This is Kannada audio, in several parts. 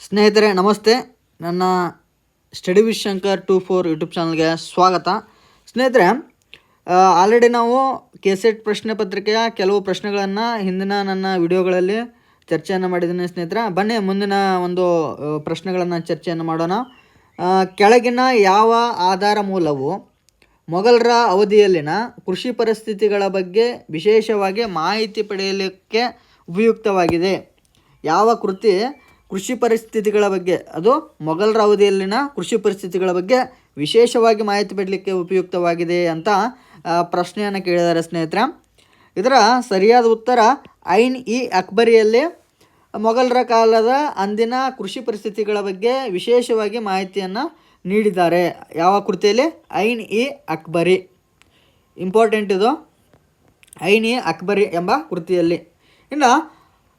ಸ್ನೇಹಿತರೆ ನಮಸ್ತೆ. ನನ್ನ ಸ್ಟಡಿ ವಿತ್ ಶಂಕರ್ 24 ಯೂಟ್ಯೂಬ್ ಚಾನಲ್ಗೆ ಸ್ವಾಗತ. ಸ್ನೇಹಿತರೆ, ಆಲ್ರೆಡಿ ನಾವು ಕೆಸೆಟ್ ಪ್ರಶ್ನೆ ಪತ್ರಿಕೆಯ ಕೆಲವು ಪ್ರಶ್ನೆಗಳನ್ನು ಹಿಂದಿನ ನನ್ನ ವಿಡಿಯೋಗಳಲ್ಲಿ ಚರ್ಚೆಯನ್ನು ಮಾಡಿದ್ದೀನಿ. ಸ್ನೇಹಿತರೆ, ಬನ್ನಿ ಮುಂದಿನ ಒಂದು ಪ್ರಶ್ನೆಗಳನ್ನು ಚರ್ಚೆಯನ್ನು ಮಾಡೋಣ. ಕೆಳಗಿನ ಯಾವ ಆಧಾರ ಮೂಲವು ಮೊಘಲರ ಅವಧಿಯಲ್ಲಿನ ಕೃಷಿ ಪರಿಸ್ಥಿತಿಗಳ ಬಗ್ಗೆ ವಿಶೇಷವಾಗಿ ಮಾಹಿತಿ ಪಡೆಯಲಿಕ್ಕೆ ಉಪಯುಕ್ತವಾಗಿದೆ? ಯಾವ ಕೃತಿ ಕೃಷಿ ಪರಿಸ್ಥಿತಿಗಳ ಬಗ್ಗೆ, ಅದು ಮೊಘಲರ ಅವಧಿಯಲ್ಲಿನ ಕೃಷಿ ಪರಿಸ್ಥಿತಿಗಳ ಬಗ್ಗೆ ವಿಶೇಷವಾಗಿ ಮಾಹಿತಿ ಪಡಲಿಕ್ಕೆ ಉಪಯುಕ್ತವಾಗಿದೆ ಅಂತ ಪ್ರಶ್ನೆಯನ್ನು ಕೇಳಿದ್ದಾರೆ ಸ್ನೇಹಿತರೆ. ಇದರ ಸರಿಯಾದ ಉತ್ತರ ಐನ್-ಇ ಅಕ್ಬರಿಯಲ್ಲಿ ಮೊಘಲರ ಕಾಲದ ಅಂದಿನ ಕೃಷಿ ಪರಿಸ್ಥಿತಿಗಳ ಬಗ್ಗೆ ವಿಶೇಷವಾಗಿ ಮಾಹಿತಿಯನ್ನು ನೀಡಿದ್ದಾರೆ. ಯಾವ ಕೃತಿಯಲ್ಲಿ? ಐನ್-ಇ ಅಕ್ಬರಿ. ಇಂಪಾರ್ಟೆಂಟ್ ಇದು, ಐನ್-ಇ ಅಕ್ಬರಿ ಎಂಬ ಕೃತಿಯಲ್ಲಿ. ಇನ್ನು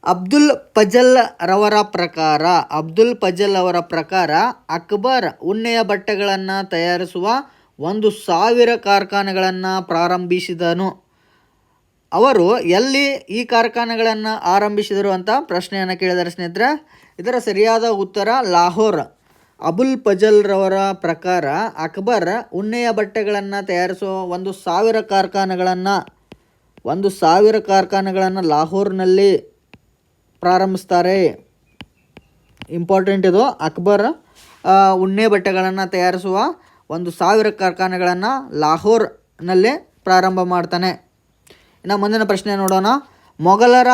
ಅಬ್ದುಲ್ ಫಜಲ್ ಅವರ ಪ್ರಕಾರ ಅಕ್ಬರ್ ಉಣ್ಣೆಯ ಬಟ್ಟೆಗಳನ್ನು ತಯಾರಿಸುವ 1,000 ಕಾರ್ಖಾನೆಗಳನ್ನು ಪ್ರಾರಂಭಿಸಿದನು. ಅವರು ಎಲ್ಲಿ ಈ ಕಾರ್ಖಾನೆಗಳನ್ನು ಆರಂಭಿಸಿದರು ಅಂತ ಪ್ರಶ್ನೆಯನ್ನು ಕೇಳಿದ್ದಾರೆ ಸ್ನೇಹಿತರೆ. ಇದರ ಸರಿಯಾದ ಉತ್ತರ ಲಾಹೋರ್. ಅಬುಲ್ ಫಜಲ್ ರವರ ಪ್ರಕಾರ ಅಕ್ಬರ್ ಉಣ್ಣೆಯ ಬಟ್ಟೆಗಳನ್ನು ತಯಾರಿಸುವ 1,000 ಕಾರ್ಖಾನೆಗಳನ್ನು ಲಾಹೋರ್ನಲ್ಲಿ ಪ್ರಾರಂಭಿಸ್ತಾರೆ. ಇಂಪಾರ್ಟೆಂಟ್ ಇದು. ಅಕ್ಬರ್ ಉಣ್ಣೆ ಬಟ್ಟೆಗಳನ್ನು ತಯಾರಿಸುವ 1,000 ಕಾರ್ಖಾನೆಗಳನ್ನು ಲಾಹೋರ್ನಲ್ಲಿ ಪ್ರಾರಂಭ ಮಾಡ್ತಾನೆ. ಇನ್ನು ಮುಂದಿನ ಪ್ರಶ್ನೆ ನೋಡೋಣ. ಮೊಘಲರ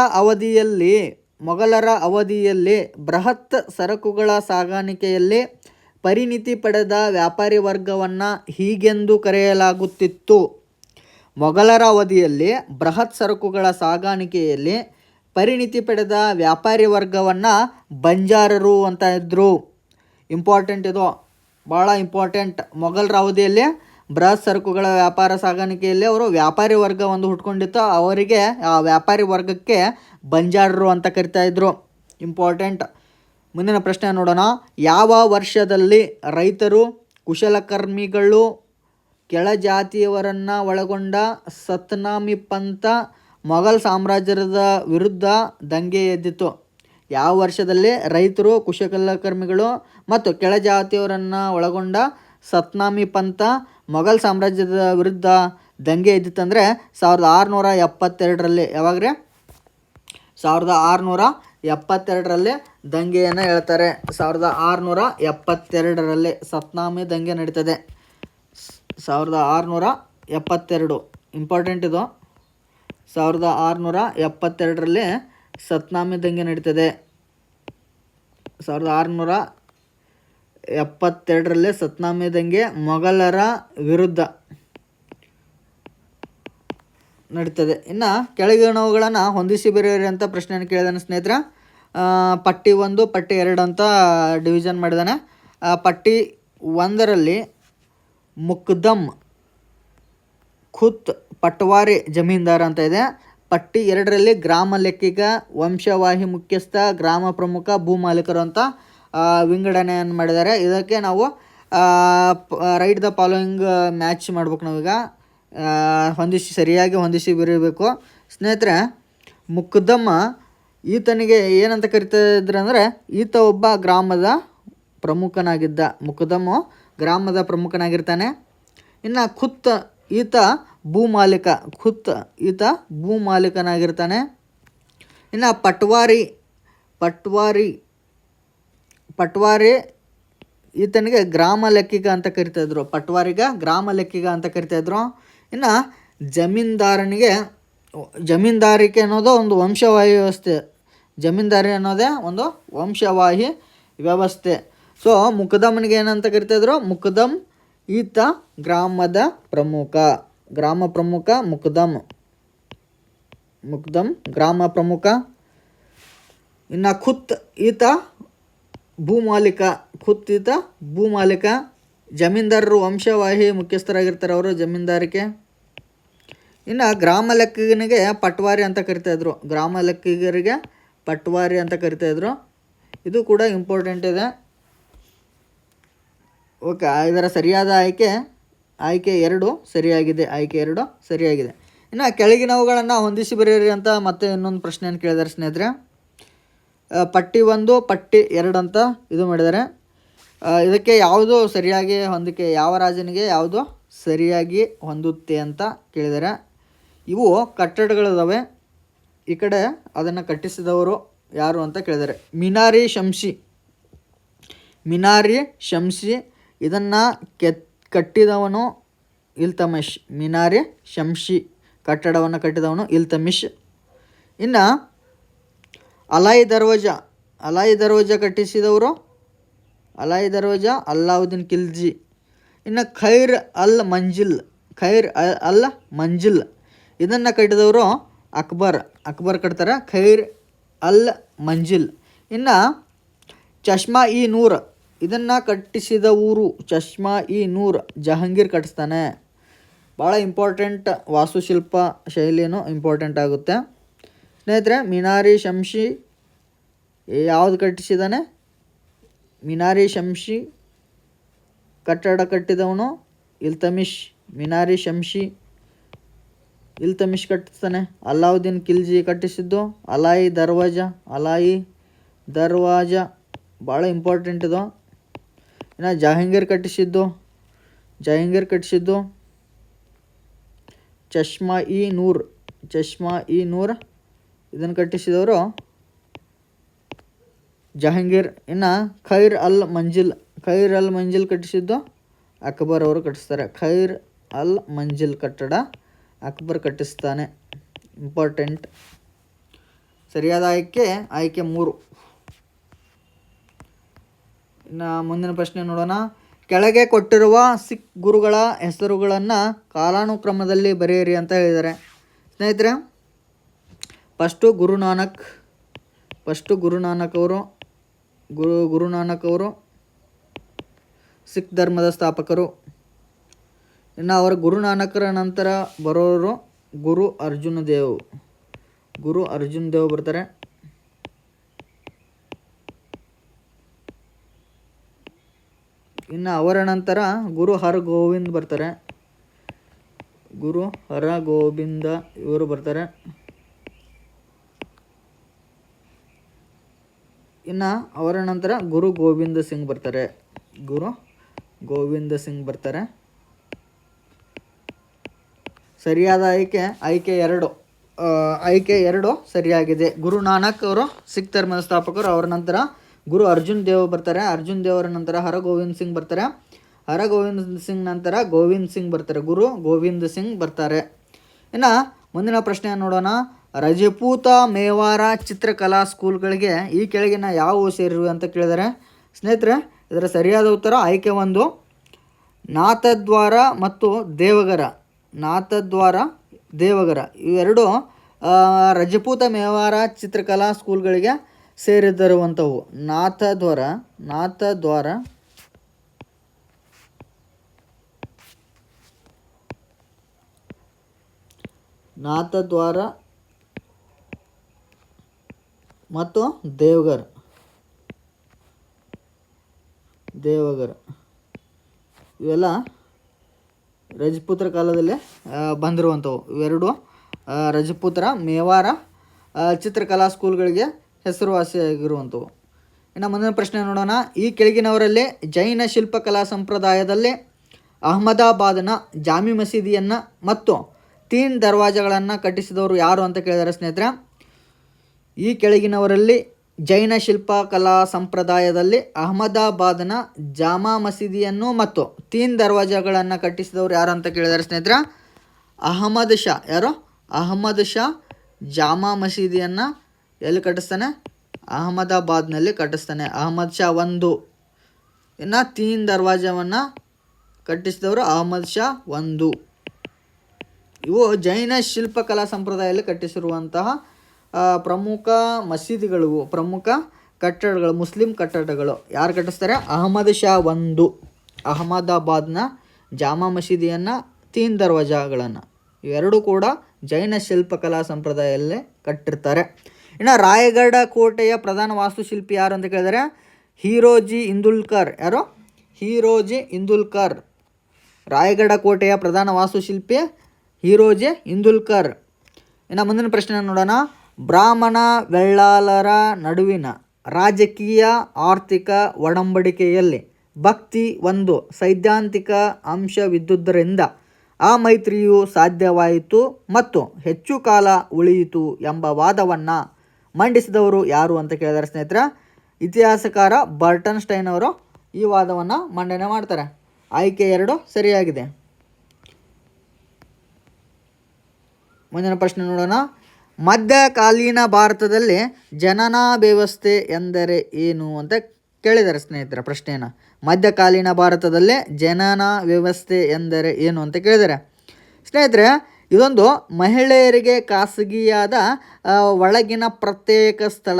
ಅವಧಿಯಲ್ಲಿ ಬೃಹತ್ ಸರಕುಗಳ ಸಾಗಾಣಿಕೆಯಲ್ಲಿ ಪರಿಣಿತಿ ಪಡೆದ ವ್ಯಾಪಾರಿ ವರ್ಗವನ್ನು ಹೀಗೆಂದು ಕರೆಯಲಾಗುತ್ತಿತ್ತು. ಮೊಘಲರ ಅವಧಿಯಲ್ಲಿ ಬೃಹತ್ ಸರಕುಗಳ ಸಾಗಾಣಿಕೆಯಲ್ಲಿ ಪರಿಣಿತಿ ಪಡೆದ ವ್ಯಾಪಾರಿ ವರ್ಗವನ್ನು ಬಂಜಾರರು ಅಂತ ಇದ್ದರು. ಇಂಪಾರ್ಟೆಂಟ್ ಇದು, ಭಾಳ ಇಂಪಾರ್ಟೆಂಟ್. ಮೊಘಲರ ಅವಧಿಯಲ್ಲಿ ಬೃಹತ್ ಸರಕುಗಳ ವ್ಯಾಪಾರ ಸಾಗಾಣಿಕೆಯಲ್ಲಿ ಅವರು ವ್ಯಾಪಾರಿ ವರ್ಗ ಒಂದು ಹುಟ್ಕೊಂಡಿತ್ತು. ಅವರಿಗೆ, ಆ ವ್ಯಾಪಾರಿ ವರ್ಗಕ್ಕೆ ಬಂಜಾರರು ಅಂತ ಕರಿತಾ ಇದ್ರು. ಇಂಪಾರ್ಟೆಂಟ್. ಮುಂದಿನ ಪ್ರಶ್ನೆ ನೋಡೋಣ. ಯಾವ ವರ್ಷದಲ್ಲಿ ರೈತರು, ಕುಶಲಕರ್ಮಿಗಳು, ಕೆಳಜಾತಿಯವರನ್ನು ಒಳಗೊಂಡ ಸತ್ನಾಮಿ ಪಂಥ ಮೊಘಲ್ ಸಾಮ್ರಾಜ್ಯದ ವಿರುದ್ಧ ದಂಗೆ ಎದ್ದಿತು? ಯಾವ ವರ್ಷದಲ್ಲಿ ರೈತರು, ಕುಶಲಕರ್ಮಿಗಳು ಮತ್ತು ಕೆಳಜಾತಿಯವರನ್ನು ಒಳಗೊಂಡ ಸತ್ನಾಮಿ ಪಂಥ ಮೊಘಲ್ ಸಾಮ್ರಾಜ್ಯದ ವಿರುದ್ಧ ದಂಗೆ ಎದ್ದಿತ್ತಂದರೆ 1672ರಲ್ಲಿ. ಯಾವಾಗ್ರಿ? 1672ರಲ್ಲಿ ದಂಗೆಯನ್ನು ಹೇಳ್ತಾರೆ. 1672ರಲ್ಲಿ ಸತ್ನಾಮಿ ದಂಗೆ ನಡೀತದೆ. 1672 ಇಂಪಾರ್ಟೆಂಟ್ ಇದು. 1672ರಲ್ಲಿ ಸತ್ನಾಮಿ ದಂಗೆ ನಡೀತದೆ. 1672ರಲ್ಲಿ ಸತ್ನಾಮಿ ದಂಗೆ ಮೊಘಲರ ವಿರುದ್ಧ ನಡೀತದೆ. ಇನ್ನು ಕೆಳಗಿನವುಗಳನ್ನು ಹೊಂದಿಸಿ ಬರೆಯಿರಿ ಅಂತ ಪ್ರಶ್ನೆಯನ್ನು ಕೇಳಿದಾನೆ ಸ್ನೇಹಿತರೆ. ಪಟ್ಟಿ 1, ಪಟ್ಟಿ 2 ಅಂತ ಡಿವಿಷನ್ ಮಾಡಿದ್ದಾನೆ. ಪಟ್ಟಿ 1ರಲ್ಲಿ ಮುಕ್ದಮ್ ಖುತ್ ಪಟ್ವಾರಿ ಜಮೀನ್ದಾರ ಅಂತ ಇದೆ. ಪಟ್ಟಿ 2ರಲ್ಲಿ ಗ್ರಾಮ ಲೆಕ್ಕಿಗ, ವಂಶವಾಹಿ ಮುಖ್ಯಸ್ಥ, ಗ್ರಾಮ ಪ್ರಮುಖ, ಭೂ ಮಾಲೀಕರು ಅಂತ ವಿಂಗಡಣೆಯನ್ನು ಮಾಡಿದ್ದಾರೆ. ಇದಕ್ಕೆ ನಾವು ರೈಟ್ ದ ಫಾಲೋಯಿಂಗ್ ಮ್ಯಾಚ್ ಮಾಡ್ಬೇಕು. ನಾವೀಗ ಸರಿಯಾಗಿ ಹೊಂದಿಸಿ ಬರೀಬೇಕು ಸ್ನೇಹಿತರೆ. ಮುಕ್ದಮ್ಮ ಈತನಿಗೆ ಏನಂತ ಕರಿತಾ ಇದ್ರು ಅಂದರೆ, ಈತ ಒಬ್ಬ ಗ್ರಾಮದ ಪ್ರಮುಖನಾಗಿದ್ದ. ಮುಕ್ದಮ್ಮ ಗ್ರಾಮದ ಪ್ರಮುಖನಾಗಿರ್ತಾನೆ. ಇನ್ನು ಖುತ್ ಈತ ಭೂ ಮಾಲೀಕನಾಗಿರ್ತಾನೆ. ಇನ್ನು ಪಟ್ವಾರಿ ಈತನಿಗೆ ಗ್ರಾಮ ಲೆಕ್ಕಿಗ ಅಂತ ಕರಿತಾಯಿದ್ರು. ಪಟ್ವಾರಿಗೆ ಗ್ರಾಮ ಲೆಕ್ಕಿಗ ಅಂತ ಕರಿತಾಯಿದ್ರು. ಇನ್ನು ಜಮೀನ್ದಾರಿಕೆ ಅನ್ನೋದು ಒಂದು ವಂಶವಾಹಿ ವ್ಯವಸ್ಥೆ. ಜಮೀನ್ದಾರಿ ಅನ್ನೋದೇ ಒಂದು ವಂಶವಾಹಿ ವ್ಯವಸ್ಥೆ. ಸೊ ಮುಕ್ದಮ್ಮನಿಗೆ ಏನಂತ ಕರಿತಾಯಿದ್ರು? ಮುಕ್ದಮ್. ಈತ ಗ್ರಾಮ ಪ್ರಮುಖ ಮುಕ್ದಮ್ ಗ್ರಾಮ ಪ್ರಮುಖ. ಇನ್ನು ಖುತ್ ಈತ ಭೂ ಮಾಲೀಕ. ಜಮೀನ್ದಾರರು ವಂಶವಾಹಿ ಮುಖ್ಯಸ್ಥರಾಗಿರ್ತಾರೆ, ಅವರು ಜಮೀನ್ದಾರಿಕೆ. ಇನ್ನು ಗ್ರಾಮ ಲೆಕ್ಕಿಗನಿಗೆ ಪಟ್ವಾರಿ ಅಂತ ಕರಿತಾಯಿದ್ರು. ಇದು ಕೂಡ ಇಂಪಾರ್ಟೆಂಟ್ ಇದೆ. ಓಕೆ, ಇದರ ಸರಿಯಾದ ಆಯ್ಕೆ 2 ಸರಿಯಾಗಿದೆ. ಇನ್ನು ಕೆಳಗಿನವುಗಳನ್ನು ಹೊಂದಿಸಿ ಬರೆಯಿರಿ ಅಂತ ಮತ್ತೆ ಇನ್ನೊಂದು ಪ್ರಶ್ನೆಯನ್ನು ಕೇಳಿದ್ದಾರೆ ಸ್ನೇಹಿತರೆ. ಪಟ್ಟಿ 1 ಪಟ್ಟಿ 2 ಅಂತ ಇದು ಮಾಡಿದ್ದಾರೆ. ಇದಕ್ಕೆ ಯಾವುದು ಸರಿಯಾಗಿ ಹೊಂದಿಕೆ, ಯಾವ ರಾಜನಿಗೆ ಯಾವುದು ಸರಿಯಾಗಿ ಹೊಂದುತ್ತೆ ಅಂತ ಕೇಳಿದ್ದಾರೆ. ಇವು ಕಟ್ಟಡಗಳಿದ್ದಾವೆ. ಈ ಕಡೆ ಅದನ್ನು ಕಟ್ಟಿಸಿದವರು ಯಾರು ಅಂತ ಕೇಳಿದ್ದಾರೆ. ಮಿನಾರಿ ಶಂಸಿ ಇದನ್ನು ಕಟ್ಟಿದವನು ಇಲ್ತಮಿಷ್. ಮಿನಾರಿ ಶಂಸಿ ಕಟ್ಟಡವನ್ನು ಕಟ್ಟಿದವನು ಇಲ್ತಮಿಷ್. ಇನ್ನು ಅಲಾಯಿ ದರ್ವಾಜ ಕಟ್ಟಿಸಿದವರು ಅಲ್ಲಾವುದ್ದೀನ್ ಖಿಲ್ಜಿ. ಇನ್ನು ಖೈರ್ ಅಲ್ ಮಂಜಿಲ್ ಇದನ್ನು ಕಟ್ಟಿದವರು ಅಕ್ಬರ್ ಕಟ್ತಾರೆ. ಖೈರ್ ಅಲ್ ಮಂಜಿಲ್. ಇನ್ನು ಚಶ್ಮಾ ಇ ನೂರ್ ಇದನ್ನು ಕಟ್ಟಿಸಿದ ಊರು ಜಹಾಂಗೀರ್ ಕಟ್ಟಿಸ್ತಾನೆ. ಭಾಳ ಇಂಪಾರ್ಟೆಂಟ್, ವಾಸ್ತುಶಿಲ್ಪ ಶೈಲಿನೂ ಇಂಪಾರ್ಟೆಂಟ್ ಆಗುತ್ತೆ ಸ್ನೇಹಿತರೆ. ಮಿನಾರಿ ಶಂಸಿ ಯಾವುದು ಕಟ್ಟಿಸಿದ್ದಾನೆ? ಮಿನಾರಿ ಶಂಸಿ ಕಟ್ಟಡ ಕಟ್ಟಿದವನು ಇಲ್ತಮಿಷ್. ಮಿನಾರಿ ಶಂಸಿ ಇಲ್ತಮಿಷ್ ಕಟ್ಟಿಸ್ತಾನೆ. ಅಲ್ಲಾವುದ್ದೀನ್ ಖಿಲ್ಜಿ ಕಟ್ಟಿಸಿದ್ದು ಅಲಾಯಿ ದರ್ವಾಜ ಭಾಳ ಇಂಪಾರ್ಟೆಂಟ್ ಇದು. ಇನ್ನು ಜಹಾಂಗೀರ್ ಕಟ್ಟಿಸಿದ್ದು ಚಶ್ಮಾ ಇ ನೂರ್ ಇದನ್ನು ಕಟ್ಟಿಸಿದವರು ಜಹಾಂಗೀರ್. ಇನ್ನು ಖೈರ್ ಅಲ್ ಮಂಜಿಲ್ ಕಟ್ಟಿಸಿದ್ದು ಅಕ್ಬರ್ ಅವರು ಕಟ್ಟಿಸ್ತಾರೆ. ಖೈರ್ ಅಲ್ ಮಂಜಿಲ್ ಕಟ್ಟಡ ಅಕ್ಬರ್ ಕಟ್ಟಿಸ್ತಾನೆ. ಇಂಪಾರ್ಟೆಂಟ್. ಸರಿಯಾದ ಆಯ್ಕೆ 3. ಇನ್ನು ಮುಂದಿನ ಪ್ರಶ್ನೆ ನೋಡೋಣ. ಕೆಳಗೆ ಕೊಟ್ಟಿರುವ ಸಿಖ್ ಗುರುಗಳ ಹೆಸರುಗಳನ್ನು ಕಾಲಾನುಕ್ರಮದಲ್ಲಿ ಬರೆಯಿರಿ ಅಂತ ಹೇಳಿದ್ದಾರೆ. ಸ್ನೇಹಿತರೆ, ಫಸ್ಟು ಗುರುನಾನಕ್ ಅವರು ಸಿಖ್ ಧರ್ಮದ ಸ್ಥಾಪಕರು. ಇನ್ನು ಅವರ ಗುರುನಾನಕರ ನಂತರ ಬರೋರು ಗುರು ಅರ್ಜುನ್ ದೇವ್ ಬರ್ತಾರೆ. ಇನ್ನು ಅವರ ನಂತರ ಗುರು ಹರಗೋವಿಂದ್ ಬರ್ತಾರೆ. ಇವರು ಬರ್ತಾರೆ. ಇನ್ನು ಅವರ ನಂತರ ಗುರು ಗೋವಿಂದ ಸಿಂಗ್ ಬರ್ತಾರೆ. ಸರಿಯಾದ ಆಯ್ಕೆ 2 ಸರಿಯಾಗಿದೆ. ಗುರು ನಾನಕ್ ಅವರು ಸಿಖ್ ಧರ್ಮದ ಸ್ಥಾಪಕರು. ಅವರ ನಂತರ ಗುರು ಅರ್ಜುನ್ ದೇವ್ ಬರ್ತಾರೆ. ಅರ್ಜುನ್ ದೇವರ ನಂತರ ಹರಗೋವಿಂದ್ ಸಿಂಗ್ ಬರ್ತಾರೆ. ಹರಗೋವಿಂದ್ ಸಿಂಗ್ ನಂತರ ಗೋವಿಂದ್ ಸಿಂಗ್ ಬರ್ತಾರೆ. ಗುರು ಗೋವಿಂದ್ ಸಿಂಗ್ ಬರ್ತಾರೆ. ಇನ್ನು ಮುಂದಿನ ಪ್ರಶ್ನೆ ನೋಡೋಣ. ರಜಪೂತ ಮೇವಾರ ಚಿತ್ರಕಲಾ ಸ್ಕೂಲ್ಗಳಿಗೆ ಈ ಕೆಳಗಿನ ಯಾವುವು ಸೇರಿವೆ ಅಂತ ಕೇಳಿದ್ದಾರೆ. ಸ್ನೇಹಿತರೆ, ಇದರ ಸರಿಯಾದ ಉತ್ತರ ಆಯ್ಕೆ 1 ನಾಥದ್ವಾರ ಮತ್ತು ದೇವಗರ ಇವೆರಡು ರಜಪೂತ ಮೇವಾರ ಚಿತ್ರಕಲಾ ಸ್ಕೂಲ್ಗಳಿಗೆ ಸೇರಿದಿರುವಂಥವು. ನಾಥದ್ವಾರ ಮತ್ತು ದೇವಗರ್ ಇವೆಲ್ಲ ರಜಪೂತರ ಕಾಲದಲ್ಲಿ ಬಂದಿರುವಂಥವು. ಇವೆರಡು ರಜಪೂತರ ಮೇವಾರ ಚಿತ್ರಕಲಾ ಸ್ಕೂಲ್ಗಳಿಗೆ ಹೆಸರುವಾಸಿಯಾಗಿರುವಂಥವು. ಇನ್ನು ಮುಂದಿನ ಪ್ರಶ್ನೆ ನೋಡೋಣ. ಈ ಕೆಳಗಿನವರಲ್ಲಿ ಜೈನ ಶಿಲ್ಪಕಲಾ ಸಂಪ್ರದಾಯದಲ್ಲಿ ಅಹಮದಾಬಾದ್ನ ಜಾಮಿ ಮಸೀದಿಯನ್ನು ಮತ್ತು 3 ದರ್ವಾಜಗಳನ್ನು ಕಟ್ಟಿಸಿದವರು ಯಾರು ಅಂತ ಕೇಳಿದ್ದಾರೆ. ಸ್ನೇಹಿತರೆ, ಈ ಕೆಳಗಿನವರಲ್ಲಿ ಜೈನ ಶಿಲ್ಪಕಲಾ ಸಂಪ್ರದಾಯದಲ್ಲಿ ಅಹಮದಾಬಾದ್ನ ಜಾಮಾ ಮಸೀದಿಯನ್ನು ಮತ್ತು 3 ದರ್ವಾಜಗಳನ್ನು ಕಟ್ಟಿಸಿದವರು ಯಾರು ಅಂತ ಕೇಳಿದ್ದಾರೆ. ಸ್ನೇಹಿತರೆ, ಅಹಮದ್ ಶಾ ಜಾಮಾ ಮಸೀದಿಯನ್ನು ಎಲ್ಲಿ ಕಟ್ಟಿಸ್ತಾನೆ? ಅಹಮದಾಬಾದ್ನಲ್ಲಿ ಕಟ್ಟಿಸ್ತಾನೆ. ಅಹಮದ್ ಶಾ 1. ಇನ್ನು 3 ದರ್ವಾಜವನ್ನು ಕಟ್ಟಿಸಿದವರು ಅಹಮದ್ ಶಾ 1. ಇವು ಜೈನ ಶಿಲ್ಪಕಲಾ ಸಂಪ್ರದಾಯದಲ್ಲಿ ಕಟ್ಟಿಸಿರುವಂತಹ ಪ್ರಮುಖ ಮಸೀದಿಗಳು, ಪ್ರಮುಖ ಕಟ್ಟಡಗಳು, ಮುಸ್ಲಿಂ ಕಟ್ಟಡಗಳು. ಯಾರು ಕಟ್ಟಿಸ್ತಾರೆ? ಅಹಮದ್ ಶಾ 1 ಅಹಮದಾಬಾದ್ನ ಜಾಮಾ ಮಸೀದಿಯನ್ನು, 3 ದರ್ವಾಜಗಳನ್ನು, ಇವೆರಡೂ ಕೂಡ ಜೈನ ಶಿಲ್ಪಕಲಾ ಸಂಪ್ರದಾಯದಲ್ಲೇ ಕಟ್ಟಿರ್ತಾರೆ. ಇನ್ನು ರಾಯಗಢ ಕೋಟೆಯ ಪ್ರಧಾನ ವಾಸ್ತುಶಿಲ್ಪಿ ಯಾರು ಅಂತ ಕೇಳಿದರೆ ಹೀರೋಜಿ ಇಂದುಲ್ಕರ್. ಯಾರು? ಹೀರೋಜಿ ಇಂದುಲ್ಕರ್. ರಾಯಗಢ ಕೋಟೆಯ ಪ್ರಧಾನ ವಾಸ್ತುಶಿಲ್ಪಿ ಹೀರೋಜಿ ಇಂದುಲ್ಕರ್. ಇನ್ನು ಮುಂದಿನ ಪ್ರಶ್ನೆ ನೋಡೋಣ. ಬ್ರಾಹ್ಮಣ ವೆಳ್ಳಾಲರ ನಡುವಿನ ರಾಜಕೀಯ ಆರ್ಥಿಕ ಒಡಂಬಡಿಕೆಯಲ್ಲಿ ಭಕ್ತಿ ಒಂದು ಸೈದ್ಧಾಂತಿಕ ಅಂಶವಿದ್ದುದರಿಂದ ಆ ಮೈತ್ರಿಯು ಸಾಧ್ಯವಾಯಿತು ಮತ್ತು ಹೆಚ್ಚು ಕಾಲ ಉಳಿಯಿತು ಎಂಬ ವಾದವನ್ನು ಮಂಡಿಸಿದವರು ಯಾರು ಅಂತ ಕೇಳಿದರೆ ಸ್ನೇಹಿತರೆ, ಇತಿಹಾಸಕಾರ ಬರ್ಟನ್ ಸ್ಟೈನ್ ಅವರು ಈ ವಾದವನ್ನು ಮಂಡನೆ ಮಾಡ್ತಾರೆ. ಆಯ್ಕೆ 2 ಸರಿಯಾಗಿದೆ. ಮುಂದಿನ ಪ್ರಶ್ನೆ ನೋಡೋಣ. ಮಧ್ಯಕಾಲೀನ ಭಾರತದಲ್ಲಿ ಜನನಾ ವ್ಯವಸ್ಥೆ ಎಂದರೆ ಏನು ಅಂತ ಕೇಳಿದ್ದಾರೆ ಸ್ನೇಹಿತರೆ ಪ್ರಶ್ನೆಯನ್ನು. ಮಧ್ಯಕಾಲೀನ ಭಾರತದಲ್ಲಿ ಜನನಾ ವ್ಯವಸ್ಥೆ ಎಂದರೆ ಏನು ಅಂತ ಕೇಳಿದ್ದಾರೆ ಸ್ನೇಹಿತರೆ. ಇದೊಂದು ಮಹಿಳೆಯರಿಗೆ ಖಾಸಗಿಯಾದ ಒಳಗಿನ ಪ್ರತ್ಯೇಕ ಸ್ಥಳ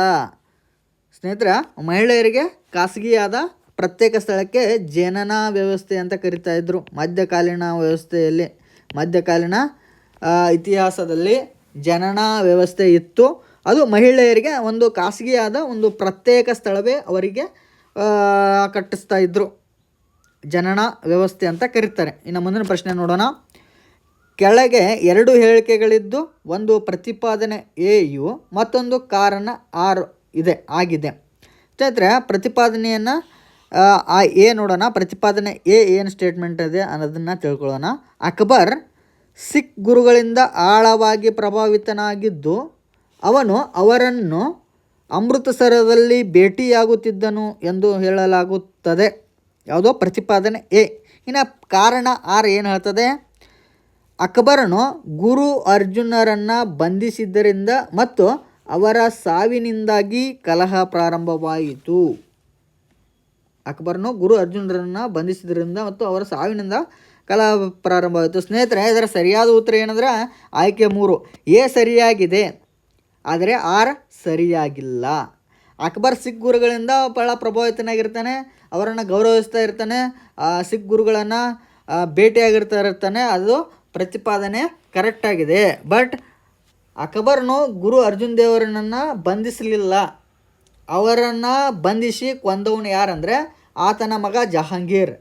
ಸ್ನೇಹಿತರೆ. ಮಹಿಳೆಯರಿಗೆ ಖಾಸಗಿಯಾದ ಪ್ರತ್ಯೇಕ ಸ್ಥಳಕ್ಕೆ ಜನನಾ ವ್ಯವಸ್ಥೆ ಅಂತ ಕರಿತಾ ಇದ್ದರು ಮಧ್ಯಕಾಲೀನ ವ್ಯವಸ್ಥೆಯಲ್ಲಿ. ಮಧ್ಯಕಾಲೀನ ಇತಿಹಾಸದಲ್ಲಿ ಜನನಾ ವ್ಯವಸ್ಥೆ ಇತ್ತು. ಅದು ಮಹಿಳೆಯರಿಗೆ ಒಂದು ಖಾಸಗಿಯಾದ ಒಂದು ಪ್ರತ್ಯೇಕ ಸ್ಥಳವೇ ಅವರಿಗೆ ಕಟ್ಟಿಸ್ತಾ ಇದ್ದರು. ಜನನಾ ವ್ಯವಸ್ಥೆ ಅಂತ ಕರೀತಾರೆ. ಇನ್ನು ಮುಂದಿನ ಪ್ರಶ್ನೆ ನೋಡೋಣ. ಕೆಳಗೆ 2 ಹೇಳಿಕೆಗಳಿದ್ದು ಒಂದು ಪ್ರತಿಪಾದನೆ ಎಯು ಮತ್ತೊಂದು ಕಾರಣ ಆರ್ ಆಗಿದೆ. ಸ್ನೇಹಿತರೆ, ಪ್ರತಿಪಾದನೆಯನ್ನು ಎ ನೋಡೋಣ. ಪ್ರತಿಪಾದನೆ ಎ ಏನು ಸ್ಟೇಟ್ಮೆಂಟ್ ಇದೆ ಅನ್ನೋದನ್ನು ತಿಳ್ಕೊಳ್ಳೋಣ. ಅಕ್ಬರ್ ಸಿಖ್ ಗುರುಗಳಿಂದ ಆಳವಾಗಿ ಪ್ರಭಾವಿತನಾಗಿದ್ದು ಅವನು ಅವರನ್ನು ಅಮೃತಸರದಲ್ಲಿ ಭೇಟಿಯಾಗುತ್ತಿದ್ದನು ಎಂದು ಹೇಳಲಾಗುತ್ತದೆ. ಯಾವುದೋ ಪ್ರತಿಪಾದನೆ ಎ. ಇನ್ನು ಕಾರಣ ಆರ್ ಏನು ಹೇಳ್ತದೆ? ಅಕ್ಬರನು ಗುರು ಅರ್ಜುನರನ್ನು ಬಂಧಿಸಿದ್ದರಿಂದ ಮತ್ತು ಅವರ ಸಾವಿನಿಂದಾಗಿ ಕಲಹ ಪ್ರಾರಂಭವಾಯಿತು. ಅಕ್ಬರನು ಗುರು ಅರ್ಜುನರನ್ನು ಬಂಧಿಸಿದ್ರಿಂದ ಮತ್ತು ಅವರ ಸಾವಿನಿಂದ ಕಲಹ ಪ್ರಾರಂಭವಾಯಿತು. ಸ್ನೇಹಿತರೆ, ಇದರ ಸರಿಯಾದ ಉತ್ತರ ಏನಂದ್ರೆ ಆಯ್ಕೆ 3 ಎ ಸರಿಯಾಗಿದೆ, ಆದರೆ ಆರ್ ಸರಿಯಾಗಿಲ್ಲ. ಅಕ್ಬರ್ ಸಿಖ್ ಗುರುಗಳಿಂದ ಬಹಳ ಪ್ರಭಾವಿತನಾಗಿರ್ತಾನೆ, ಅವರನ್ನು ಗೌರವಿಸ್ತಾ ಇರ್ತಾನೆ, ಸಿಖ್ ಗುರುಗಳನ್ನು ಭೇಟಿಯಾಗಿರ್ತಾನೆ. ಅದು ಪ್ರತಿಪಾದನೆ ಕರೆಕ್ಟಾಗಿದೆ. ಬಟ್ ಅಕ್ಬರ್ನು ಗುರು ಅರ್ಜುನ್ ದೇವರನ್ನು ಬಂಧಿಸಲಿಲ್ಲ. ಅವರನ್ನು ಬಂಧಿಸಿ ಕೊಂದವನು ಯಾರಂದರೆ ಆತನ ಮಗ ಜಹಾಂಗೀರ್.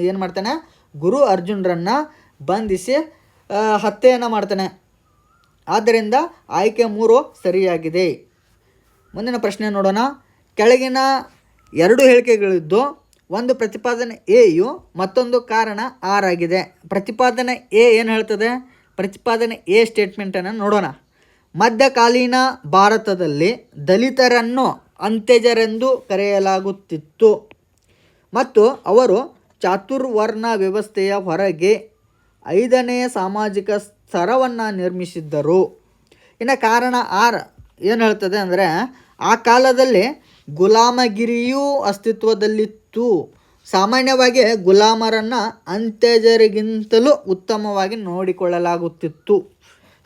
ಏನು ಮಾಡ್ತಾನೆ? ಗುರು ಅರ್ಜುನರನ್ನು ಬಂಧಿಸಿ ಹತ್ಯೆಯನ್ನು ಮಾಡ್ತಾನೆ. ಆದ್ದರಿಂದ ಆಯ್ಕೆ 3 ಸರಿಯಾಗಿದೆ. ಮುಂದಿನ ಪ್ರಶ್ನೆ ನೋಡೋಣ. ಕೆಳಗಿನ 2 ಹೇಳಿಕೆಗಳಿದ್ದು ಒಂದು ಪ್ರತಿಪಾದನೆ ಎಯು ಮತ್ತೊಂದು ಕಾರಣ ಆರ್ ಆಗಿದೆ. ಪ್ರತಿಪಾದನೆ ಎ ಏನು ಹೇಳ್ತದೆ? ಪ್ರತಿಪಾದನೆ ಎ ಸ್ಟೇಟ್ಮೆಂಟನ್ನು ನೋಡೋಣ. ಮಧ್ಯಕಾಲೀನ ಭಾರತದಲ್ಲಿ ದಲಿತರನ್ನು ಅಂತ್ಯಜರೆಂದು ಕರೆಯಲಾಗುತ್ತಿತ್ತು ಮತ್ತು ಅವರು ಚಾತುರ್ವರ್ಣ ವ್ಯವಸ್ಥೆಯ ಹೊರಗೆ 5ನೇ ಸಾಮಾಜಿಕ ಸ್ತರವನ್ನು ನಿರ್ಮಿಸಿದ್ದರು. ಇನ್ನು ಕಾರಣ ಆರ್ ಏನು ಹೇಳ್ತದೆ ಅಂದರೆ ಆ ಕಾಲದಲ್ಲಿ ಗುಲಾಮಗಿರಿಯೂ ಅಸ್ತಿತ್ವದಲ್ಲಿತ್ತು. ಸಾಮಾನ್ಯವಾಗಿ ಗುಲಾಮರನ್ನು ಅಂತ್ಯಜರಿಗಿಂತಲೂ ಉತ್ತಮವಾಗಿ ನೋಡಿಕೊಳ್ಳಲಾಗುತ್ತಿತ್ತು.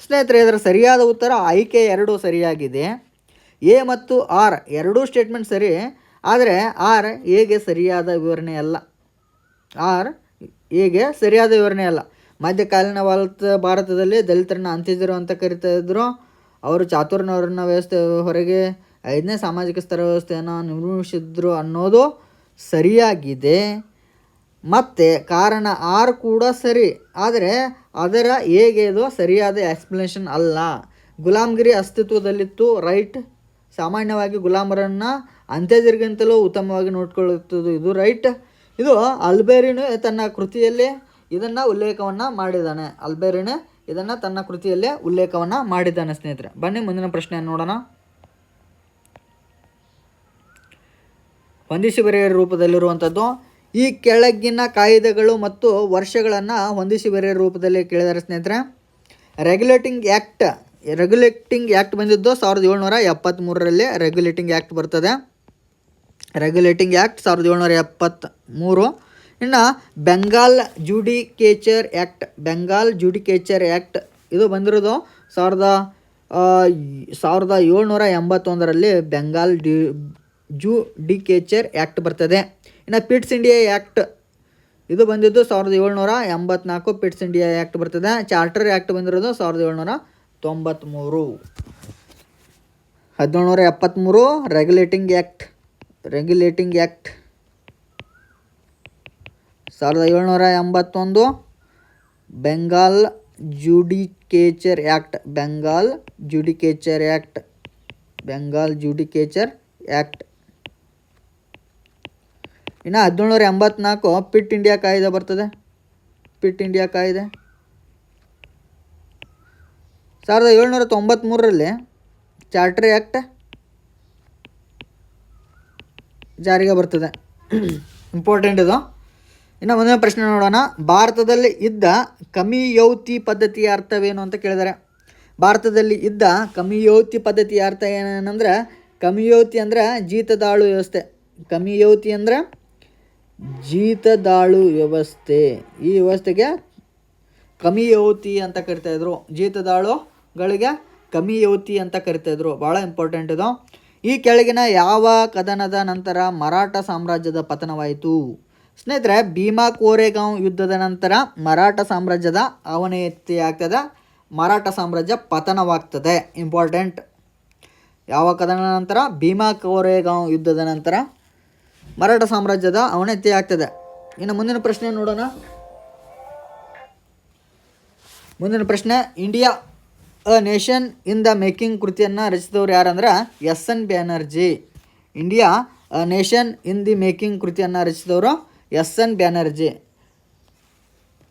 ಸ್ನೇಹಿತರೆ, ಇದರ ಸರಿಯಾದ ಉತ್ತರ ಆಯ್ಕೆ 2 ಸರಿಯಾಗಿದೆ. ಎ ಮತ್ತು ಆರ್ 2 ಸ್ಟೇಟ್ಮೆಂಟ್ ಸರಿ, ಆದರೆ ಆರ್ ಎಗೆ ಸರಿಯಾದ ವಿವರಣೆ ಅಲ್ಲ. ಆರ್ ಎಗೆ ಸರಿಯಾದ ವಿವರಣೆ ಅಲ್ಲ. ಮಧ್ಯಕಾಲೀನ ಭಾರತದಲ್ಲಿ ದಲಿತರನ್ನ ಅಂತ್ಯಜರು ಅಂತ ಕರಿತಾ ಇದ್ದರು. ಅವರು ಚಾತುರ್ವರ್ಣ ವ್ಯವಸ್ಥೆ ಹೊರಗೆ 5ನೇ ಸಾಮಾಜಿಕ ಸ್ತರ ವ್ಯವಸ್ಥೆಯನ್ನು ನಿರ್ಮಿಸಿದ್ರು ಅನ್ನೋದು ಸರಿಯಾಗಿದೆ. ಮತ್ತು ಕಾರಣ ಆರ್ ಕೂಡ ಸರಿ, ಆದರೆ ಅದರ ಹೇಗೆ ಇದು ಸರಿಯಾದ ಎಕ್ಸ್ಪ್ಲನೇಷನ್ ಅಲ್ಲ. ಗುಲಾಮಗಿರಿ ಅಸ್ತಿತ್ವದಲ್ಲಿತ್ತು, ರೈಟ್. ಸಾಮಾನ್ಯವಾಗಿ ಗುಲಾಮರನ್ನು ಅಂತ್ಯಜರಿಗಿಂತಲೂ ಉತ್ತಮವಾಗಿ ನೋಡ್ಕೊಳ್ಳುತ್ತದೆ, ಇದು ರೈಟ್. ಇದು ಅಲ್ಬೇರಿನು ತನ್ನ ಕೃತಿಯಲ್ಲಿ ಇದನ್ನು ಉಲ್ಲೇಖವನ್ನು ಮಾಡಿದ್ದಾನೆ. ಅಲ್ಬೇರಿನು ಇದನ್ನು ತನ್ನ ಕೃತಿಯಲ್ಲೇ ಉಲ್ಲೇಖವನ್ನು ಮಾಡಿದ್ದಾನೆ. ಸ್ನೇಹಿತರೆ, ಬನ್ನಿ ಮುಂದಿನ ಪ್ರಶ್ನೆಯನ್ನು ನೋಡೋಣ. ಹೊಂದಿಸಿ ಬರೆಯುವ ರೂಪದಲ್ಲಿರುವಂಥದ್ದು. ಈ ಕೆಳಗಿನ ಕಾಯ್ದೆಗಳು ಮತ್ತು ವರ್ಷಗಳನ್ನು ಹೊಂದಿಸಿ ಬರೆಯುವ ರೂಪದಲ್ಲಿ ಕೇಳಿದ್ದಾರೆ ಸ್ನೇಹಿತರೆ. ರೆಗ್ಯುಲೇಟಿಂಗ್ ಆ್ಯಕ್ಟ್ ಬಂದಿದ್ದು 1773ರಲ್ಲಿ ರೆಗ್ಯುಲೇಟಿಂಗ್ ಆ್ಯಕ್ಟ್ ಬರ್ತದೆ. Regulating act 1773. ಇನ್ನು ಬೆಂಗಾಲ್ ಜುಡಿಕೇಚರ್ ಆ್ಯಕ್ಟ್ ಇದು ಬಂದಿರೋದು 1781ರಲ್ಲಿ ಬೆಂಗಾಲ್ ಜುಡಿಕೇಚರ್ ಆ್ಯಕ್ಟ್ ಬರ್ತದೆ. ಇನ್ನು ಪಿಟ್ಸ್ ಇಂಡಿಯಾ ಆ್ಯಕ್ಟ್ ಇದು ಬಂದಿದ್ದು 1784. ಪಿಟ್ಸ್ ಇಂಡಿಯಾ ಆ್ಯಕ್ಟ್ ಬರ್ತದೆ. ಚಾರ್ಟರ್ ಆ್ಯಕ್ಟ್ ಬಂದಿರೋದು 1793. 1773 regulating act. 1781 Bengal judicature act. Act. ಇನ್ನು 1784 ಪಿಟ್ ಇಂಡಿಯಾ ಕಾಯ್ದೆ ಬರ್ತದೆ. ಪಿಟ್ ಇಂಡಿಯಾ ಕಾಯ್ದೆ 1793ರಲ್ಲಿ ಚಾರ್ಟರ್ ಆ್ಯಕ್ಟ್ ಜಾರಿಗೆ ಬರ್ತದೆ. ಇಂಪಾರ್ಟೆಂಟ್ ಇದು. ಇನ್ನು ಮುಂದಿನ ಪ್ರಶ್ನೆ ನೋಡೋಣ. ಭಾರತದಲ್ಲಿ ಇದ್ದ ಕಮಿಯೌತಿ ಪದ್ಧತಿಯ ಅರ್ಥವೇನು ಅಂತ ಕೇಳಿದ್ದಾರೆ. ಭಾರತದಲ್ಲಿ ಇದ್ದ ಕಮಿಯೌತಿ ಪದ್ಧತಿಯ ಅರ್ಥ ಏನಂದ್ರೆ, ಕಮಿಯೌತಿ ಅಂದರೆ ಜೀತದಾಳು ವ್ಯವಸ್ಥೆ. ಕಮಿಯೌತಿ ಅಂದರೆ ಜೀತದಾಳು ವ್ಯವಸ್ಥೆ. ಈ ವ್ಯವಸ್ಥೆಗೆ ಕಮಿಯೌತಿ ಅಂತ ಕರಿತಾಯಿದ್ರು. ಜೀತದಾಳುಗಳಿಗೆ ಕಮಿಯೌತಿ ಅಂತ ಕರಿತಾಯಿದ್ರು. ಭಾಳ ಇಂಪಾರ್ಟೆಂಟ್ ಇದು. ಈ ಕೆಳಗಿನ ಯಾವ ಕದನದ ನಂತರ ಮರಾಠ ಸಾಮ್ರಾಜ್ಯದ ಪತನವಾಯಿತು? ಸ್ನೇಹಿತರೆ, ಭೀಮಾ ಕೋರೆಗಾಂವ್ ಯುದ್ಧದ ನಂತರ ಮರಾಠ ಸಾಮ್ರಾಜ್ಯದ ಅವನತಿ ಆಗ್ತದೆ. ಮರಾಠ ಸಾಮ್ರಾಜ್ಯ ಪತನವಾಗ್ತದೆ. ಇಂಪಾರ್ಟೆಂಟ್. ಯಾವ ಕದನದ ನಂತರ? ಭೀಮಾ ಕೋರೆಗಾಂವ್ ಯುದ್ಧದ ನಂತರ ಮರಾಠ ಸಾಮ್ರಾಜ್ಯದ ಅವನತಿ ಆಗ್ತದೆ. ಇನ್ನು ಮುಂದಿನ ಪ್ರಶ್ನೆ ನೋಡೋಣ. ಮುಂದಿನ ಪ್ರಶ್ನೆ, India a nation in the making ಕೃತಿಯನ್ನು ರಚಿಸಿದವರು ಯಾರಂದ್ರೆ S N. Banerjee. India a nation in the making ಕೃತಿಯನ್ನು ರಚಿಸಿದವರು ಎಸ್.ಎನ್. ಬ್ಯಾನರ್ಜಿ.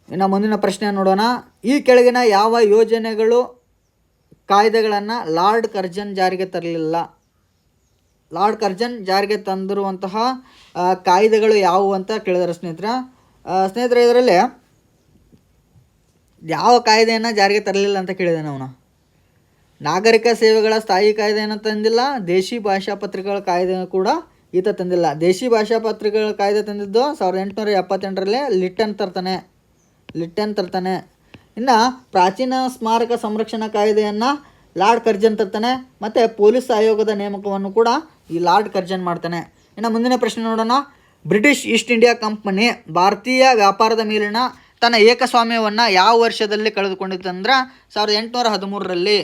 ಇನ್ನು ಮುಂದಿನ ಪ್ರಶ್ನೆ ನೋಡೋಣ. ಈ ಕೆಳಗಿನ ಯಾವ ಯೋಜನೆಗಳು ಕಾಯ್ದೆಗಳನ್ನು ಲಾರ್ಡ್ ಕರ್ಜನ್ ಜಾರಿಗೆ ತರಲಿಲ್ಲ? ಲಾರ್ಡ್ ಕರ್ಜನ್ ಜಾರಿಗೆ ತಂದಿರುವಂತಹ ಕಾಯ್ದೆಗಳು ಯಾವುವು ಅಂತ ಕೇಳಿದಾರೆ ಸ್ನೇಹಿತರೆ. ಇದರಲ್ಲಿ ಯಾವ ಕಾಯ್ದೆಯನ್ನು ಜಾರಿಗೆ ತರಲಿಲ್ಲ ಅಂತ ಕೇಳಿದೆ ನಾವು. ನಾಗರಿಕ ಸೇವೆಗಳ ಸ್ಥಾಯಿ ಕಾಯ್ದೆಯನ್ನು ತಂದಿಲ್ಲ. ದೇಶಿ ಭಾಷಾ ಪತ್ರಿಕೆಗಳ ಕಾಯ್ದೆ ಕೂಡ ಈತ ತಂದಿಲ್ಲ. ದೇಶಿ ಭಾಷಾ ಪತ್ರಿಕೆಗಳ ಕಾಯ್ದೆ ತಂದಿದ್ದು 1878ರಲ್ಲಿ ಲಿಟ್ಟನ್ ತರ್ತಾನೆ. ಇನ್ನು ಪ್ರಾಚೀನ ಸ್ಮಾರಕ ಸಂರಕ್ಷಣಾ ಕಾಯ್ದೆಯನ್ನು ಲಾರ್ಡ್ ಕರ್ಜನ್ ತರ್ತಾನೆ. ಮತ್ತು ಪೊಲೀಸ್ ಆಯೋಗದ ನೇಮಕವನ್ನು ಕೂಡ ಈ ಲಾರ್ಡ್ ಕರ್ಜನ್ ಮಾಡ್ತಾನೆ. ಇನ್ನು ಮುಂದಿನ ಪ್ರಶ್ನೆ ನೋಡೋಣ. ಬ್ರಿಟಿಷ್ ಈಸ್ಟ್ ಇಂಡಿಯಾ ಕಂಪನಿ ಭಾರತೀಯ ವ್ಯಾಪಾರದ ಮೇಲಿನ ತನ್ನ ಏಕಸ್ವಾಮ್ಯವನ್ನು ಯಾವ ವರ್ಷದಲ್ಲಿ ಕಳೆದುಕೊಂಡಿತ್ತಂದ್ರೆ 1813ರಲ್ಲಿ.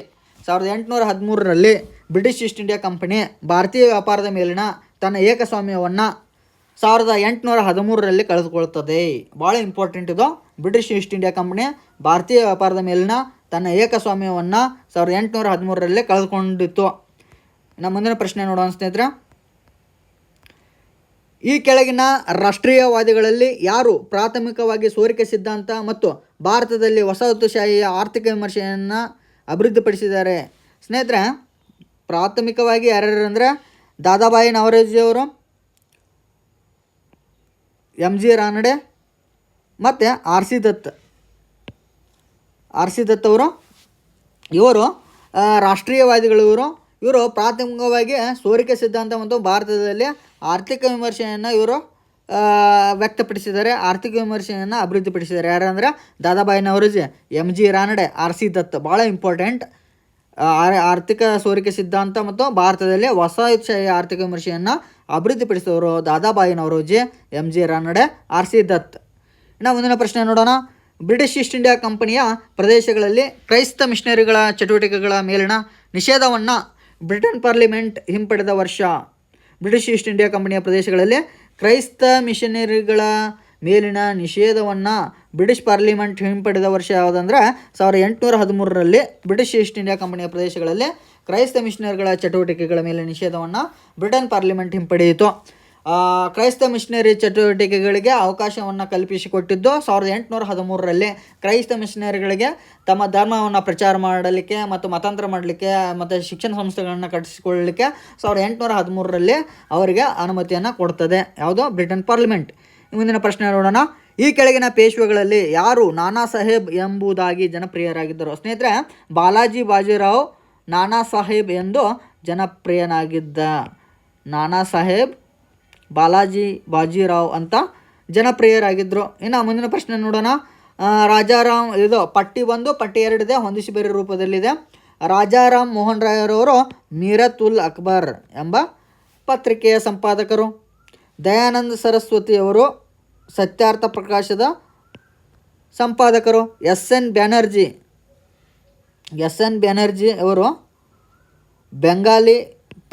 1813ರಲ್ಲಿ ಬ್ರಿಟಿಷ್ ಈಸ್ಟ್ ಇಂಡಿಯಾ ಕಂಪನಿ ಭಾರತೀಯ ವ್ಯಾಪಾರದ ಮೇಲಿನ ತನ್ನ ಏಕಸ್ವಾಮ್ಯವನ್ನು 1813ರಲ್ಲಿ ಕಳೆದುಕೊಳ್ತದೆ. ಭಾಳ ಇಂಪಾರ್ಟೆಂಟ್ ಇದು. ಬ್ರಿಟಿಷ್ ಈಸ್ಟ್ ಇಂಡಿಯಾ ಕಂಪನಿ ಭಾರತೀಯ ವ್ಯಾಪಾರದ ಮೇಲಿನ ತನ್ನ ಏಕಸ್ವಾಮ್ಯವನ್ನು 1813ರಲ್ಲಿ ಕಳೆದುಕೊಂಡಿತ್ತು. ಇನ್ನು ಮುಂದಿನ ಪ್ರಶ್ನೆ ನೋಡೋಣ ಸ್ನೇಹಿತರೆ. ಈ ಕೆಳಗಿನ ರಾಷ್ಟ್ರೀಯವಾದಿಗಳಲ್ಲಿ ಯಾರು ಪ್ರಾಥಮಿಕವಾಗಿ ಸೋರಿಕೆ ಸಿದ್ಧಾಂತ ಮತ್ತು ಭಾರತದಲ್ಲಿ ವಸಾಹತುಶಾಹಿಯ ಆರ್ಥಿಕ ವಿಮರ್ಶೆಯನ್ನು ಅಭಿವೃದ್ಧಿಪಡಿಸಿದ್ದಾರೆ? ಸ್ನೇಹಿತರೆ, ಪ್ರಾಥಮಿಕವಾಗಿ ಯಾರ್ಯಾರು ಅಂದರೆ ದಾದಾಬಾಯಿ ನವರೋಜಿಯವರು, ಎಮ್ ಜಿ ರಾನಡೆ ಮತ್ತು ಆರ್ ಸಿ ದತ್ ಅವರು. ಇವರು ರಾಷ್ಟ್ರೀಯವಾದಿಗಳು. ಇವರು ಪ್ರಾಥಮಿಕವಾಗಿ ಸೋರಿಕೆ ಸಿದ್ಧಾಂತ ಮತ್ತು ಭಾರತದಲ್ಲಿ ಆರ್ಥಿಕ ವಿಮರ್ಶೆಯನ್ನು ಇವರು ವ್ಯಕ್ತಪಡಿಸಿದ್ದಾರೆ. ಆರ್ಥಿಕ ವಿಮರ್ಶೆಯನ್ನು ಅಭಿವೃದ್ಧಿಪಡಿಸಿದ್ದಾರೆ. ಯಾರಂದ್ರೆ Dadabhai Naoroji, M G Ranade, R C Dutt. ಭಾಳ ಇಂಪಾರ್ಟೆಂಟ್. ಆರ್ಥಿಕ ಸೋರಿಕೆ ಸಿದ್ಧಾಂತ ಮತ್ತು ಭಾರತದಲ್ಲಿ ವಸಾಹತುಶಾಹಿ ಆರ್ಥಿಕ ವಿಮರ್ಶೆಯನ್ನು ಅಭಿವೃದ್ಧಿಪಡಿಸಿದವರು Dadabhai Naoroji, M G Ranade, R C Dutt. ಇನ್ನು ಮುಂದಿನ ಪ್ರಶ್ನೆ ನೋಡೋಣ. ಬ್ರಿಟಿಷ್ ಈಸ್ಟ್ ಇಂಡಿಯಾ ಕಂಪನಿಯ ಪ್ರದೇಶಗಳಲ್ಲಿ ಕ್ರೈಸ್ತ ಮಿಷನರಿಗಳ ಚಟುವಟಿಕೆಗಳ ಮೇಲಿನ ನಿಷೇಧವನ್ನು ಬ್ರಿಟನ್ ಪಾರ್ಲಿಮೆಂಟ್ ಹಿಂಪಡೆದ ವರ್ಷ? ಬ್ರಿಟಿಷ್ ಈಸ್ಟ್ ಇಂಡಿಯಾ ಕಂಪನಿಯ ಪ್ರದೇಶಗಳಲ್ಲಿ ಕ್ರೈಸ್ತ ಮಿಷನರಿಗಳ ಮೇಲಿನ ನಿಷೇಧವನ್ನು ಬ್ರಿಟಿಷ್ ಪಾರ್ಲಿಮೆಂಟ್ ಹಿಂಪಡೆದ ವರ್ಷ ಯಾವುದಂದ್ರೆ 1813ರಲ್ಲಿ ಬ್ರಿಟಿಷ್ ಈಸ್ಟ್ ಇಂಡಿಯಾ ಕಂಪನಿಯ ಪ್ರದೇಶಗಳಲ್ಲಿ ಕ್ರೈಸ್ತ ಮಿಷನರಿಗಳ ಚಟುವಟಿಕೆಗಳ ಮೇಲೆ ನಿಷೇಧವನ್ನು ಬ್ರಿಟನ್ ಪಾರ್ಲಿಮೆಂಟ್ ಹಿಂಪಡೆಯಿತು. ಕ್ರೈಸ್ತ ಮಿಷನರಿ ಚಟುವಟಿಕೆಗಳಿಗೆ ಅವಕಾಶವನ್ನು ಕಲ್ಪಿಸಿಕೊಟ್ಟಿದ್ದು 1813ರಲ್ಲಿ. ಕ್ರೈಸ್ತ ಮಿಷನರಿಗಳಿಗೆ ತಮ್ಮ ಧರ್ಮವನ್ನು ಪ್ರಚಾರ ಮಾಡಲಿಕ್ಕೆ ಮತ್ತು ಮತಾಂತರ ಮಾಡಲಿಕ್ಕೆ ಮತ್ತು ಶಿಕ್ಷಣ ಸಂಸ್ಥೆಗಳನ್ನು ಕಟ್ಟಿಸಿಕೊಳ್ಳಲಿಕ್ಕೆ 1813ರಲ್ಲಿ ಅವರಿಗೆ ಅನುಮತಿಯನ್ನು ಕೊಡ್ತದೆ. ಯಾವುದು? Britain parliament. ಮುಂದಿನ ಪ್ರಶ್ನೆ ನೋಡೋಣ. ಈ ಕೆಳಗಿನ ಪೇಶ್ವೆಗಳಲ್ಲಿ ಯಾರು ನಾನಾ ಸಾಹೇಬ್ ಎಂಬುದಾಗಿ ಜನಪ್ರಿಯರಾಗಿದ್ದರು? ಸ್ನೇಹಿತರೆ, ಬಾಲಾಜಿ ಬಾಜಿರಾವ್ ನಾನಾ ಸಾಹೇಬ್ ಎಂದು ಜನಪ್ರಿಯನಾಗಿದ್ದ. ನಾನಾ ಸಾಹೇಬ್ ಬಾಲಾಜಿ ಬಾಜಿರಾವ್ ಅಂತ ಜನಪ್ರಿಯರಾಗಿದ್ದರು. ಇನ್ನು ಮುಂದಿನ ಪ್ರಶ್ನೆ ನೋಡೋಣ. ರಾಜಾರಾಮ್, ಇದು ಪಟ್ಟಿ 1 ಪಟ್ಟಿ 2 ಇದೆ, ಹೊಂದಿಸಿ ಬೇರೆ ರೂಪದಲ್ಲಿದೆ. ರಾಜಾರಾಮ್ ಮೋಹನ್ ರಾಯರವರು ಮೀರತ್ ಉಲ್ ಅಕ್ಬರ್ ಎಂಬ ಪತ್ರಿಕೆಯ ಸಂಪಾದಕರು. ದಯಾನಂದ ಸರಸ್ವತಿಯವರು ಸತ್ಯಾರ್ಥ ಪ್ರಕಾಶದ ಸಂಪಾದಕರು. ಎಸ್ ಎನ್ ಬ್ಯಾನರ್ಜಿ ಅವರು ಬೆಂಗಾಲಿ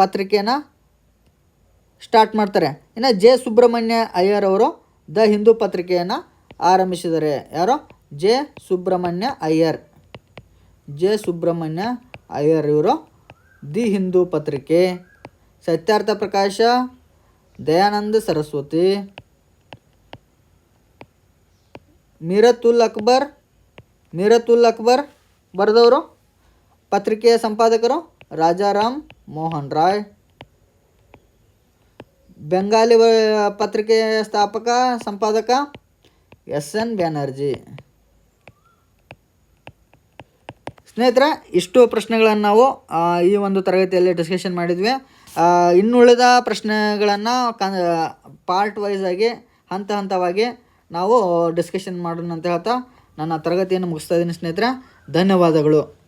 ಪತ್ರಿಕೆಯನ್ನು ಸ್ಟಾರ್ಟ್ ಮಾಡ್ತಾರೆ. ಇನ್ನು ಜೆ ಸುಬ್ರಹ್ಮಣ್ಯ ಅಯ್ಯರ್ ಅವರು ದ ಹಿಂದೂ ಪತ್ರಿಕೆಯನ್ನು ಆರಂಭಿಸಿದ್ದಾರೆ. ಯಾರು? ಜೆ ಸುಬ್ರಹ್ಮಣ್ಯ ಅಯ್ಯರ್ ಇವರು ದಿ ಹಿಂದೂ ಪತ್ರಿಕೆ ಸತ್ಯಾರ್ಥ ಪ್ರಕಾಶ, ದಯಾನಂದ ಸರಸ್ವತಿ. ಮೀರತುಲ್ ಅಕ್ಬರ್ ಬರೆದವರು. ಪತ್ರಿಕೆಯ ಸಂಪಾದಕರು ರಾಜಾರಾಮ್ ಮೋಹನ್ ರಾಯ್. ಬೆಂಗಾಲಿ ಪತ್ರಿಕೆಯ ಸಂಪಾದಕ SN ಬ್ಯಾನರ್ಜಿ. ಸ್ನೇಹಿತರೆ, ಇಷ್ಟು ಪ್ರಶ್ನೆಗಳನ್ನು ನಾವು ಈ ಒಂದು ತರಗತಿಯಲ್ಲಿ ಡಿಸ್ಕಷನ್ ಮಾಡಿದ್ವಿ. ಇನ್ನುಳಿದ ಪ್ರಶ್ನೆಗಳನ್ನು ಪಾರ್ಟ್ ವೈಸ್ ಆಗಿ ಹಂತ ಹಂತವಾಗಿ ನಾವು ಡಿಸ್ಕಷನ್ ಮಾಡೋಣ ಅಂತ ಹೇಳ್ತಾ ನನ್ನ ತರಗತಿಯನ್ನು ಮುಗಿಸ್ತಾ ಇದ್ದೀನಿ ಸ್ನೇಹಿತರೆ. ಧನ್ಯವಾದಗಳು.